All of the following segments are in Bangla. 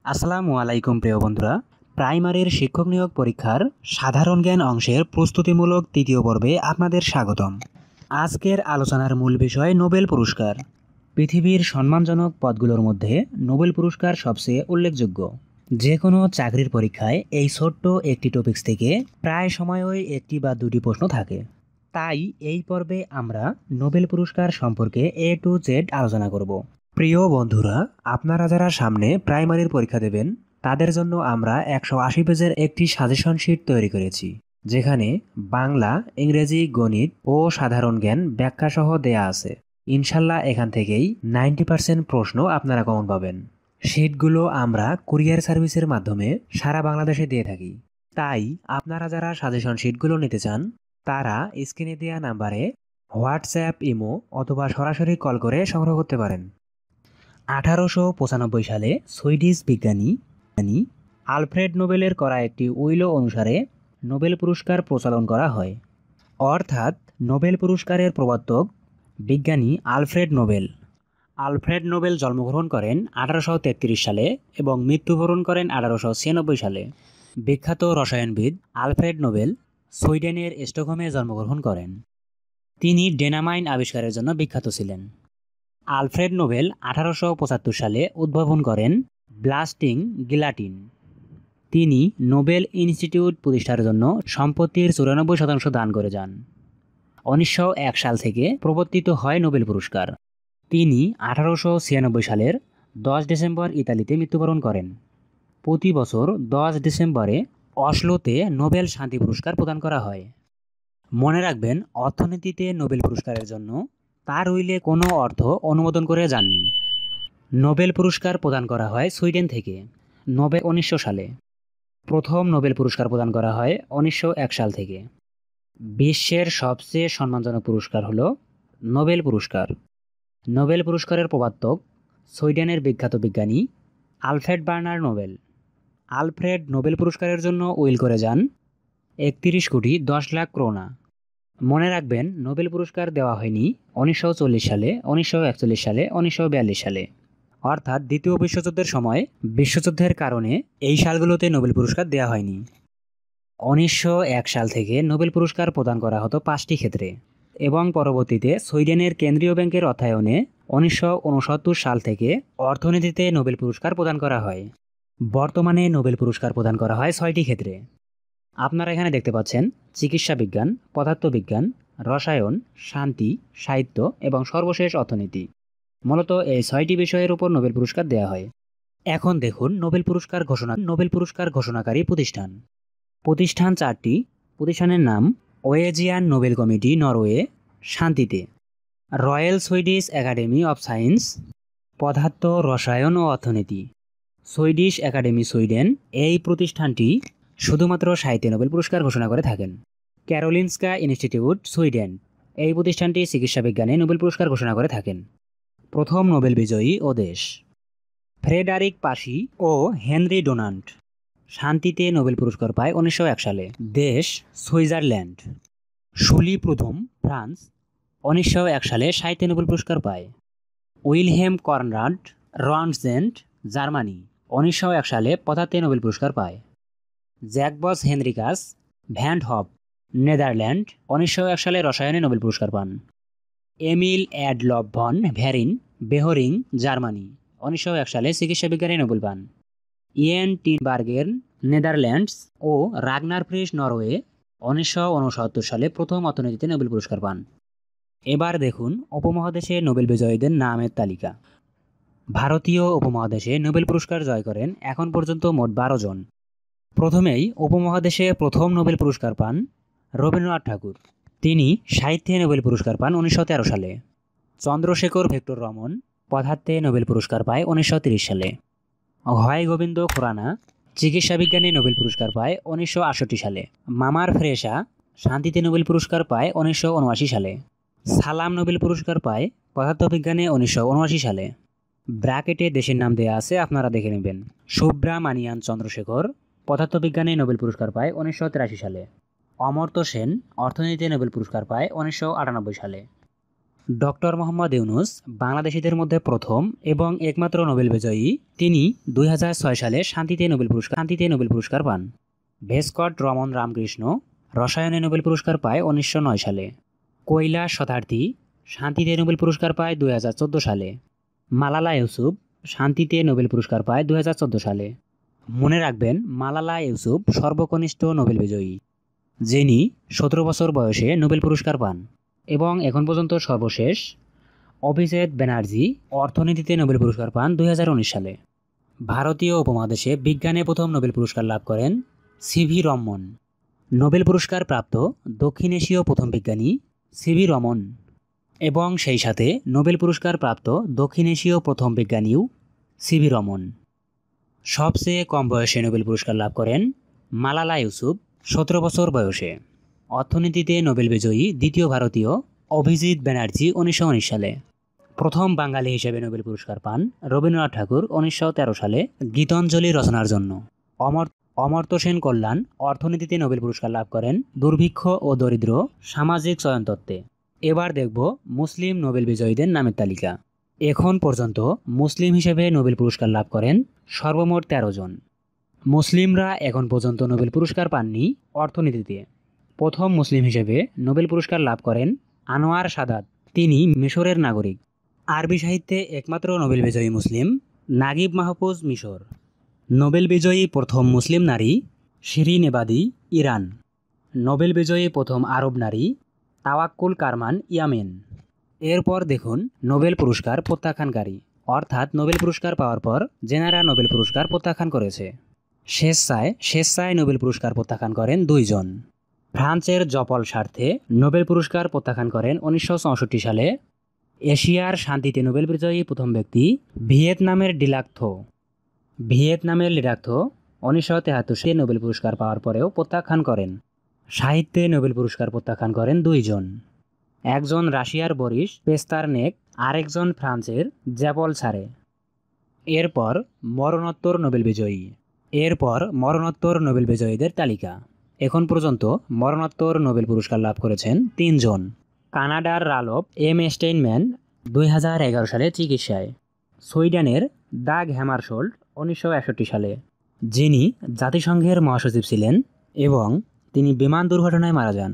আসসালামু আলাইকুম প্রিয় বন্ধুরা। প্রাইমারির শিক্ষক নিয়োগ পরীক্ষার সাধারণ জ্ঞান অংশের প্রস্তুতিমূলক তৃতীয় পর্বে আপনাদের স্বাগতম। আজকের আলোচনার মূল বিষয় নোবেল পুরস্কার। পৃথিবীর সম্মানজনক পদগুলোর মধ্যে নোবেল পুরস্কার সবচেয়ে উল্লেখযোগ্য। যে কোনো চাকরির পরীক্ষায় এই ছোট্ট একটি টপিকস থেকে প্রায় সময়ই একটি বা দুটি প্রশ্ন থাকে। তাই এই পর্বে আমরা নোবেল পুরস্কার সম্পর্কে A to Z আলোচনা করব। প্রিয় বন্ধুরা, আপনারা যারা সামনে প্রাইমারির পরীক্ষা দেবেন তাদের জন্য আমরা 180 পেজের একটি সাজেশন শিট তৈরি করেছি, যেখানে বাংলা, ইংরেজি, গণিত ও সাধারণ জ্ঞান ব্যাখ্যা সহ দেয়া আছে। ইনশাল্লাহ এখান থেকেই 90% প্রশ্ন আপনারা কমন পাবেন। শিটগুলো আমরা কুরিয়ার সার্ভিসের মাধ্যমে সারা বাংলাদেশে দিয়ে থাকি। তাই আপনারা যারা সাজেশন শিটগুলো নিতে চান তারা স্ক্রিনে দেওয়া নাম্বারে হোয়াটসঅ্যাপ, ইমো অথবা সরাসরি কল করে সংগ্রহ করতে পারেন। 1895 সালে সুইডিশ বিজ্ঞানী আলফ্রেড নোবেলের করা একটি উইল অনুসারে নোবেল পুরস্কার প্রচলন করা হয়। অর্থাৎ নোবেল পুরস্কারের প্রবর্তক বিজ্ঞানী আলফ্রেড নোবেল। আলফ্রেড নোবেল জন্মগ্রহণ করেন 1833 সালে এবং মৃত্যুবরণ করেন 1896 সালে। বিখ্যাত রসায়নবিদ আলফ্রেড নোবেল সুইডেনের স্টকহোমে জন্মগ্রহণ করেন। তিনি ডেনামাইন আবিষ্কারের জন্য বিখ্যাত ছিলেন। আলফ্রেড নোবেল 1875 সালে উদ্ভাবন করেন ব্লাস্টিং গিলাটিন। তিনি নোবেল ইনস্টিটিউট প্রতিষ্ঠার জন্য সম্পত্তির 94% দান করে যান। 1901 সাল থেকে প্রবর্তিত হয় নোবেল পুরস্কার। তিনি 1896 সালের 10 ডিসেম্বর ইতালিতে মৃত্যুবরণ করেন। প্রতি বছর 10 ডিসেম্বরে অসলোতে নোবেল শান্তি পুরস্কার প্রদান করা হয়। মনে রাখবেন, অর্থনীতিতে নোবেল পুরস্কারের জন্য তার উইলে কোনো অর্থ অনুমোদন করে যাননি। নোবেল পুরস্কার প্রদান করা হয় সুইডেন থেকে 1900 সালে। প্রথম নোবেল পুরস্কার প্রদান করা হয় 1901 সাল থেকে। বিশ্বের সবচেয়ে সম্মানজনক পুরস্কার হলো নোবেল পুরস্কার। নোবেল পুরস্কারের প্রবর্তক সুইডেনের বিখ্যাত বিজ্ঞানী Alfred Bernhard Nobel. Alfred Nobel পুরস্কারের জন্য উইল করে যান 31 কোটি 10 লাখ ক্রোনা। মনে রাখবেন, নোবেল পুরস্কার দেওয়া হয়নি 1940 সালে, 1941 সালে, 1942 সালে, অর্থাৎ দ্বিতীয় বিশ্বযুদ্ধের সময় বিশ্বযুদ্ধের কারণে এই সালগুলোতে নোবেল পুরস্কার দেওয়া হয়নি। 1901 সাল থেকে নোবেল পুরস্কার প্রদান করা হতো 5টি ক্ষেত্রে এবং পরবর্তীতে সুইডেনের কেন্দ্রীয় ব্যাংকের অর্থায়নে 1969 সাল থেকে অর্থনীতিতে নোবেল পুরস্কার প্রদান করা হয়। বর্তমানে নোবেল পুরস্কার প্রদান করা হয় 6টি ক্ষেত্রে। আপনারা এখানে দেখতে পাচ্ছেন চিকিৎসা বিজ্ঞান, পদার্থবিজ্ঞান, রসায়ন, শান্তি, সাহিত্য এবং সর্বশেষ অর্থনীতি। মূলত এই 6টি বিষয়ের উপর নোবেল পুরস্কার দেওয়া হয়। এখন দেখুন নোবেল পুরস্কার ঘোষণাকারী প্রতিষ্ঠান। প্রতিষ্ঠান 4টি। প্রতিষ্ঠানের নাম ওয়েজিয়ান নোবেল কমিটি নরওয়ে, শান্তিতে; royal Swedish academy of science, পদার্থ, রসায়ন ও অর্থনীতি; সুইডিশ একাডেমি, সুইডেন। এই প্রতিষ্ঠানটি শুধুমাত্র সাহিত্যে নোবেল পুরস্কার ঘোষণা করে থাকেন। Karolinska institute, Sweden. এই প্রতিষ্ঠানটি চিকিৎসা বিজ্ঞানে নোবেল পুরস্কার ঘোষণা করে থাকেন। প্রথম নোবেল বিজয়ী ও দেশ ফ্রেডারিক পাসি ও হেনরি ডোনান্ট। শান্তিতে নোবেল পুরস্কার পায় 1901 সালে। দেশ সুইজারল্যান্ড। শুলি প্রথম, ফ্রান্স। 1901 সালে সাহিত্যে নোবেল পুরস্কার পায়। Wilhelm Conrad রনজেন্ট, Germany. 1901 সালে পদার্থে নোবেল পুরস্কার পায়। Jacobus Henricus van Hoff, Netherland. 1901 সালে রসায়নে নোবেল পুরস্কার পান। এমিল অ্যাডলফ ভন ভ্যারিন বেহরিং, জার্মানি। 1901 সালে চিকিৎসা বিজ্ঞানে নোবেল পান। ইয়েন টিনবার্গেন, নেদারল্যান্ডস ও রাগনার ফ্রিস, নরওয়ে। 1969 সালে প্রথম অর্থনীতিতে নোবেল পুরস্কার পান। এবার দেখুন উপমহাদেশে নোবেল বিজয়ীদের নামের তালিকা। ভারতীয় উপমহাদেশে নোবেল পুরস্কার জয় করেন এখন পর্যন্ত মোট 12 জন। প্রথমেই উপমহাদেশে প্রথম নোবেল পুরস্কার পান রবীন্দ্রনাথ ঠাকুর। তিনি সাহিত্যে নোবেল পুরস্কার পান 1913 সালে। চন্দ্রশেখর ভেক্টর রমন পদার্থে নোবেল পুরস্কার পায় 1930 সালে। হয় গোবিন্দ খুরানা চিকিৎসা বিজ্ঞানে নোবেল পুরস্কার পায় 1968 সালে। মামার ফ্রেশা শান্তিতে নোবেল পুরস্কার পায় 1979 সালে। সালাম নোবেল পুরস্কার পায় পদার্থবিজ্ঞানে 1979 সালে। ব্র্যাকেটে দেশের নাম দেয়া আছে, আপনারা দেখে নেবেন। সুব্রামানিয়ান চন্দ্রশেখর পদার্থবিজ্ঞানে নোবেল পুরস্কার পায় 1983 সালে। অমর্ত্য সেন অর্থনীতিতে নোবেল পুরস্কার পায় 1998 সালে। ডক্টর মোহাম্মদ ইউনূস বাংলাদেশিদের মধ্যে প্রথম এবং একমাত্র নোবেল বিজয়ী। তিনি 2006 সালে শান্তিতে নোবেল পুরস্কার পান। ভেস্কট রমন রামকৃষ্ণ রসায়নে নোবেল পুরস্কার পায় 1909 সালে। কৈলাস সত্যার্থী শান্তিতে নোবেল পুরস্কার পায় 2014 সালে। মালালা ইউসুফ শান্তিতে নোবেল পুরস্কার পায় 2014 সালে। মনে রাখবেন, মালালা ইউসুফ সর্বকনিষ্ঠ নোবেল বিজয়ী, যিনি 17 বছর বয়সে নোবেল পুরস্কার পান। এবং এখন পর্যন্ত সর্বশেষ অভিজিৎ ব্যানার্জি অর্থনীতিতে নোবেল পুরস্কার পান 2019 সালে। ভারতীয় উপমহাদেশে বিজ্ঞানে প্রথম নোবেল পুরস্কার লাভ করেন সিভি রমন। নোবেল পুরস্কার প্রাপ্ত দক্ষিণ এশীয় প্রথম বিজ্ঞানী সিভি রমন, এবং সেই সাথে নোবেল পুরস্কার প্রাপ্ত দক্ষিণ এশীয় প্রথম বিজ্ঞানীও সিভি রমন। সবচেয়ে কম বয়সে নোবেল পুরস্কার লাভ করেন মালালা ইউসুফ 17 বছর বয়সে। অর্থনীতিতে নোবেল বিজয়ী দ্বিতীয় ভারতীয় অভিজিৎ ব্যানার্জি 1919 সালে। প্রথম বাঙালি হিসেবে নোবেল পুরস্কার পান রবীন্দ্রনাথ ঠাকুর 1913 সালে গীতাঞ্জলি রচনার জন্য। অমর্ত্য সেন কল্যাণ অর্থনীতিতে নোবেল পুরস্কার লাভ করেন দুর্ভিক্ষ ও দরিদ্র সামাজিক চয়নতত্ত্বে। এবার দেখব মুসলিম নোবেল বিজয়ীদের নামের তালিকা। এখন পর্যন্ত মুসলিম হিসেবে নোবেল পুরস্কার লাভ করেন সর্বমোট 13 জন। মুসলিমরা এখন পর্যন্ত নোবেল পুরস্কার পাননি অর্থনীতিতে। প্রথম মুসলিম হিসেবে নোবেল পুরস্কার লাভ করেন আনোয়ার সাদাত, তিনি মিশরের নাগরিক। আরবি সাহিত্যে একমাত্র নোবেল বিজয়ী মুসলিম নাগিব মাহফুজ, মিশর। নোবেল বিজয়ী প্রথম মুসলিম নারী শিরিন এবাদি, ইরান। নোবেল বিজয়ী প্রথম আরব নারী তাওয়াক্কুল কারমান, ইয়েমেন। এরপর দেখুন নোবেল পুরস্কার প্রত্যাখ্যানকারী, অর্থাৎ নোবেল পুরস্কার পাওয়ার পর যেনারা নোবেল পুরস্কার প্রত্যাখ্যান করেছে। স্বেচ্ছায় নোবেল পুরস্কার প্রত্যাখ্যান করেন 2 জন। ফ্রান্সের জপল সার্থে নোবেল পুরস্কার প্রত্যাখ্যান করেন 1964 সালে। এশিয়ার শান্তিতে নোবেল বিজয়ী প্রথম ব্যক্তি ভিয়েতনামের ডিলাকথো 1973 সালে নোবেল পুরস্কার পাওয়ার পরেও প্রত্যাখ্যান করেন। সাহিত্যে নোবেল পুরস্কার প্রত্যাখ্যান করেন 2 জন, একজন রাশিয়ার বরিস পেস্তারনেক, আরেকজন ফ্রান্সের জ্যাপল সারে। এরপর মরণোত্তর নোবেল বিজয়ীদের তালিকা। এখন পর্যন্ত মরণোত্তর নোবেল পুরস্কার লাভ করেছেন 3 জন। কানাডার রালফ এম স্টেইনম্যান 2011 সালে চিকিৎসায়। সুইডেনের দাগ হ্যামারশোল্ড 1961 সালে, যিনি জাতিসংঘের মহাসচিব ছিলেন এবং তিনি বিমান দুর্ঘটনায় মারা যান।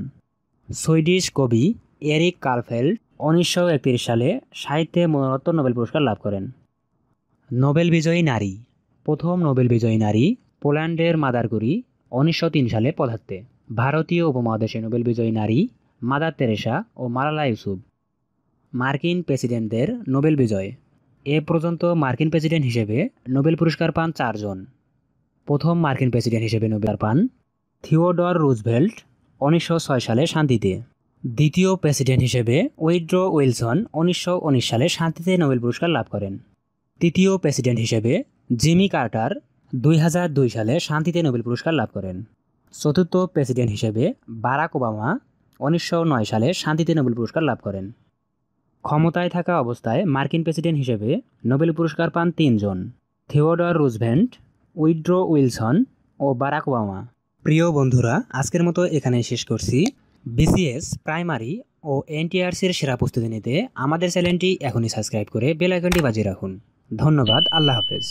সুইডিশ কবি এরিক কারলফেল্ড 1931 সালে সাহিত্যে মরণোত্তর নোবেল পুরস্কার লাভ করেন। নোবেল বিজয়ী নারী। প্রথম নোবেল বিজয়ী নারী পোল্যান্ডের মাদার ক্যুরি 1903 সালে পদার্থে। ভারতীয় উপমহাদেশে নোবেল বিজয়ী নারী মাদার তেরেসা ও মালালা ইউসুফ। মার্কিন প্রেসিডেন্টদের নোবেল বিজয়। এ পর্যন্ত মার্কিন প্রেসিডেন্ট হিসেবে নোবেল পুরস্কার পান 4 জন। প্রথম মার্কিন প্রেসিডেন্ট হিসেবে নোবেল পান থিওডর রুজভেল্ট 1906 সালে শান্তিতে। দ্বিতীয় প্রেসিডেন্ট হিসেবে উইড্রো উইলসন 1919 সালে শান্তিতে নোবেল পুরস্কার লাভ করেন। তৃতীয় প্রেসিডেন্ট হিসেবে জিমি কার্টার 2002 সালে শান্তিতে নোবেল পুরস্কার লাভ করেন। চতুর্থ প্রেসিডেন্ট হিসেবে বারাক ওবামা 1909 সালে শান্তিতে নোবেল পুরস্কার লাভ করেন। ক্ষমতায় থাকা অবস্থায় মার্কিন প্রেসিডেন্ট হিসেবে নোবেল পুরস্কার পান 3 জন, থিওডর রুজভেল্ট, উইড্রো উইলসন ও বারাক ওবামা। প্রিয় বন্ধুরা, আজকের মতো এখানেই শেষ করছি। বিসিএস, প্রাইমারি ও এনটিআরসির সেরা প্রস্তুতি নিতে আমাদের চ্যানেলটি এখনই সাবস্ক্রাইব করে বেল আইকনটি বাজিয়ে রাখুন। ধন্যবাদ। আল্লাহ হাফেজ।